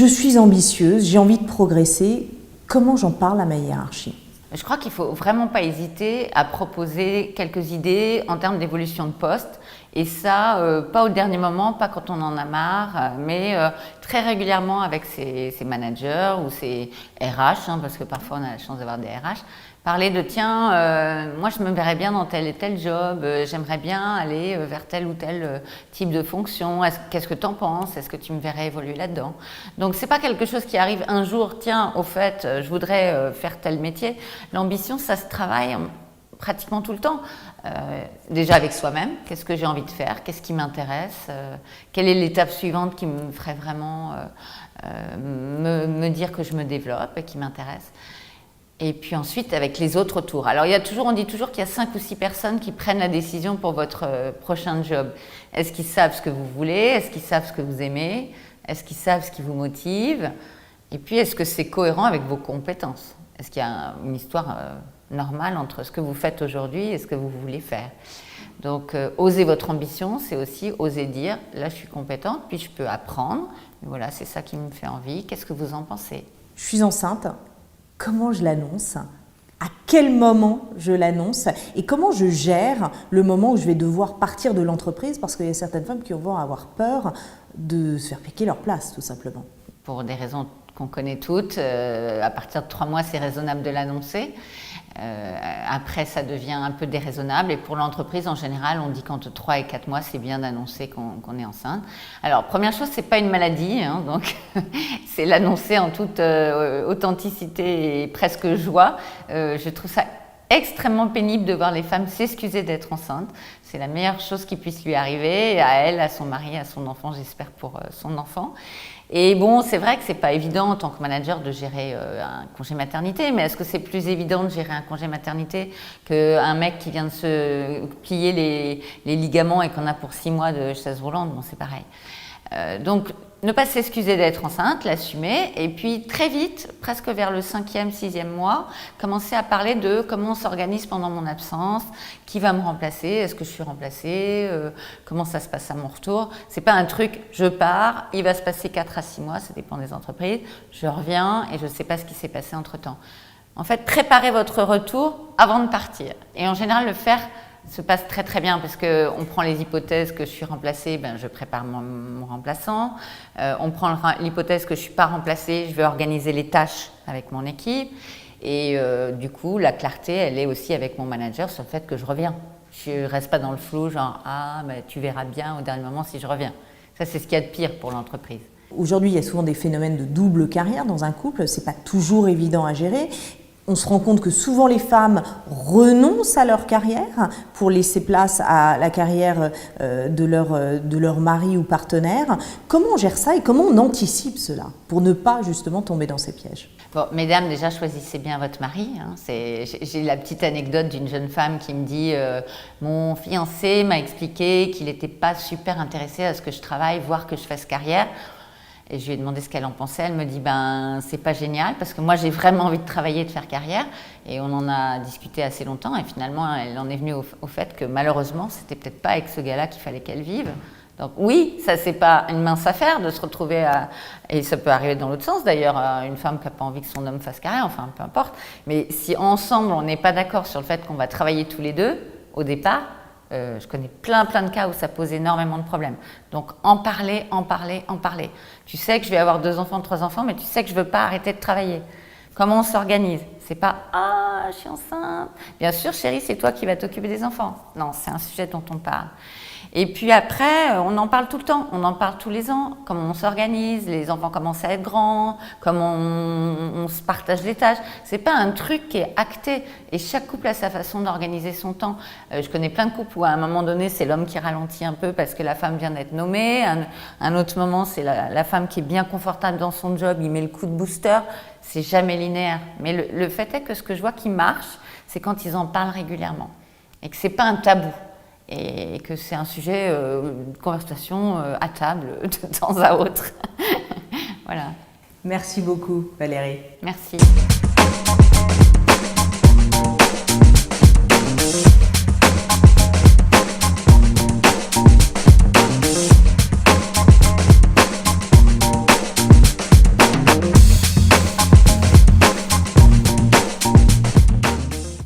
Je suis ambitieuse, j'ai envie de progresser. Comment j'en parle à ma hiérarchie? Je crois qu'il ne faut vraiment pas hésiter à proposer quelques idées en termes d'évolution de poste. Et ça, pas au dernier moment, pas quand on en a marre, mais très régulièrement avec ses managers ou ses RH, parce que parfois on a la chance d'avoir des RH. Parler de tiens, moi je me verrais bien dans tel et tel job, j'aimerais bien aller vers tel ou tel type de fonction, qu'est-ce que tu en penses, est-ce que tu me verrais évoluer là-dedans? Donc c'est pas quelque chose qui arrive un jour, tiens, au fait, je voudrais faire tel métier. L'ambition, ça se travaille pratiquement tout le temps. Déjà avec soi-même, qu'est-ce que j'ai envie de faire, qu'est-ce qui m'intéresse, quelle est l'étape suivante qui me ferait vraiment me dire que je me développe et qui m'intéresse. Et puis ensuite, avec les autres autour. Alors, on dit toujours qu'il y a 5 ou 6 personnes qui prennent la décision pour votre prochain job. Est-ce qu'ils savent ce que vous voulez? Est-ce qu'ils savent ce que vous aimez? Est-ce qu'ils savent ce qui vous motive? Et puis, est-ce que c'est cohérent avec vos compétences? Est-ce qu'il y a une histoire normale entre ce que vous faites aujourd'hui et ce que vous voulez faire? Donc, oser votre ambition, c'est aussi oser dire, là, je suis compétente, puis je peux apprendre. Et voilà, c'est ça qui me fait envie. Qu'est-ce que vous en pensez? Je suis enceinte. Comment je l'annonce? À quel moment je l'annonce? Et comment je gère le moment où je vais devoir partir de l'entreprise? Parce qu'il y a certaines femmes qui vont avoir peur de se faire piquer leur place, tout simplement. Pour des raisons qu'on connaît toutes, à partir de 3 mois, c'est raisonnable de l'annoncer. Après, ça devient un peu déraisonnable. Et pour l'entreprise, en général, on dit qu'entre 3 et 4 mois, c'est bien d'annoncer qu'on est enceinte. Alors, première chose, c'est pas une maladie, donc c'est l'annoncer en toute authenticité et presque joie. Je trouve ça extrêmement pénible de voir les femmes s'excuser d'être enceintes. C'est la meilleure chose qui puisse lui arriver, à elle, à son mari, à son enfant, j'espère pour son enfant. Et bon, c'est vrai que c'est pas évident en tant que manager de gérer un congé maternité, mais est-ce que c'est plus évident de gérer un congé maternité qu'un mec qui vient de se plier les ligaments et qu'on a pour 6 mois de chaise roulante? Bon, c'est pareil. Donc, ne pas s'excuser d'être enceinte, l'assumer, et puis très vite, presque vers le 5e, 6e mois, commencer à parler de comment on s'organise pendant mon absence, qui va me remplacer, est-ce que je suis remplacée, comment ça se passe à mon retour. C'est pas un truc, je pars, il va se passer 4 à 6 mois, ça dépend des entreprises, je reviens et je ne sais pas ce qui s'est passé entre-temps. En fait, préparez votre retour avant de partir. Et en général, le faire se passe très très bien parce qu'on prend les hypothèses que je suis remplacée, je prépare mon remplaçant. On prend l'hypothèse que je ne suis pas remplacée, je vais organiser les tâches avec mon équipe. Et du coup, la clarté, elle est aussi avec mon manager sur le fait que je reviens. Je ne reste pas dans le flou, genre « Ah, tu verras bien au dernier moment si je reviens ». Ça, c'est ce qu'il y a de pire pour l'entreprise. Aujourd'hui, il y a souvent des phénomènes de double carrière dans un couple. Ce n'est pas toujours évident à gérer. On se rend compte que souvent les femmes renoncent à leur carrière pour laisser place à la carrière de leur mari ou partenaire. Comment on gère ça et comment on anticipe cela pour ne pas justement tomber dans ces pièges? Bon, mesdames, déjà choisissez bien votre mari. J'ai la petite anecdote d'une jeune femme qui me dit mon fiancé m'a expliqué qu'il n'était pas super intéressé à ce que je travaille, voire que je fasse carrière. Et je lui ai demandé ce qu'elle en pensait. Elle me dit c'est pas génial parce que moi j'ai vraiment envie de travailler et de faire carrière. Et on en a discuté assez longtemps et finalement elle en est venue au fait que malheureusement c'était peut-être pas avec ce gars-là qu'il fallait qu'elle vive. Donc oui, ça c'est pas une mince affaire de se retrouver et ça peut arriver dans l'autre sens d'ailleurs, une femme qui n'a pas envie que son homme fasse carrière, enfin peu importe. Mais si ensemble on n'est pas d'accord sur le fait qu'on va travailler tous les deux au départ, je connais plein de cas où ça pose énormément de problèmes. Donc en parler. Tu sais que je vais avoir 2 enfants, 3 enfants, mais tu sais que je ne veux pas arrêter de travailler. Comment on s'organise? C'est pas « Ah, je suis enceinte ». Bien sûr, chérie, c'est toi qui vas t'occuper des enfants. Non, c'est un sujet dont on parle. Et puis après, on en parle tout le temps, on en parle tous les ans, comment on s'organise, les enfants commencent à être grands, comment on se partage les tâches. C'est pas un truc qui est acté et chaque couple a sa façon d'organiser son temps. Je connais plein de couples où à un moment donné, c'est l'homme qui ralentit un peu parce que la femme vient d'être nommée. Un autre moment, c'est la femme qui est bien confortable dans son job, il met le coup de booster. C'est jamais linéaire. Mais le fait est que ce que je vois qui marche, c'est quand ils en parlent régulièrement et que c'est pas un tabou. Et que c'est un sujet de conversation à table de temps à autre. Voilà. Merci beaucoup Valérie. Merci.